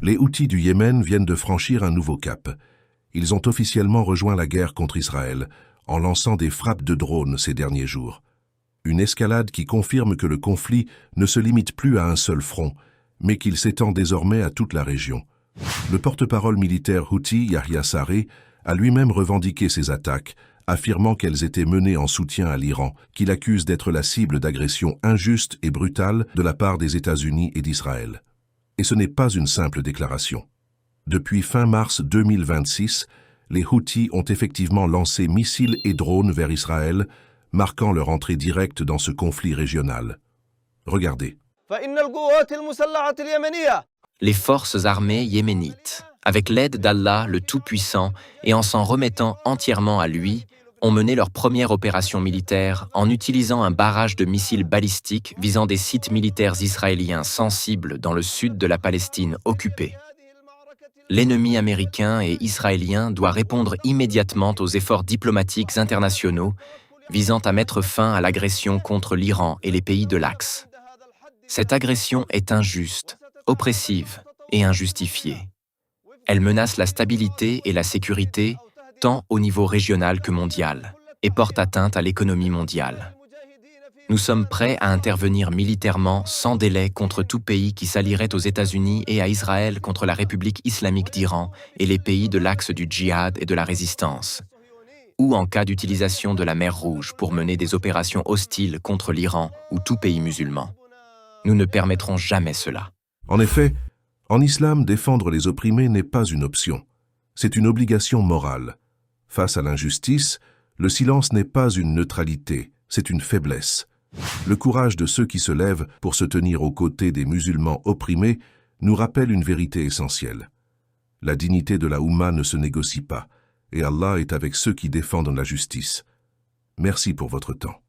Les Houthis du Yémen viennent de franchir un nouveau cap. Ils ont officiellement rejoint la guerre contre Israël en lançant des frappes de drones ces derniers jours. Une escalade qui confirme que le conflit ne se limite plus à un seul front, mais qu'il s'étend désormais à toute la région. Le porte-parole militaire Houthi, Yahya Sarré, a lui-même revendiqué ces attaques, affirmant qu'elles étaient menées en soutien à l'Iran, qu'il accuse d'être la cible d'agressions injustes et brutales de la part des États-Unis et d'Israël. Et ce n'est pas une simple déclaration. Depuis fin mars 2026, les Houthis ont effectivement lancé missiles et drones vers Israël, marquant leur entrée directe dans ce conflit régional. Regardez. Les forces armées yéménites, avec l'aide d'Allah le Tout-Puissant et en s'en remettant entièrement à lui, ont mené leur première opération militaire en utilisant un barrage de missiles balistiques visant des sites militaires israéliens sensibles dans le sud de la Palestine occupée. L'ennemi américain et israélien doit répondre immédiatement aux efforts diplomatiques internationaux visant à mettre fin à l'agression contre l'Iran et les pays de l'Axe. Cette agression est injuste, oppressive et injustifiée. Elle menace la stabilité et la sécurité tant au niveau régional que mondial et porte atteinte à l'économie mondiale. Nous sommes prêts à intervenir militairement sans délai contre tout pays qui s'allierait aux États-Unis et à Israël contre la République islamique d'Iran et les pays de l'axe du djihad et de la résistance, ou en cas d'utilisation de la mer Rouge pour mener des opérations hostiles contre l'Iran ou tout pays musulman. Nous ne permettrons jamais cela. En effet, en islam, défendre les opprimés n'est pas une option. C'est une obligation morale. Face à l'injustice, le silence n'est pas une neutralité, c'est une faiblesse. Le courage de ceux qui se lèvent pour se tenir aux côtés des musulmans opprimés nous rappelle une vérité essentielle. La dignité de la Oumma ne se négocie pas, et Allah est avec ceux qui défendent la justice. Merci pour votre temps.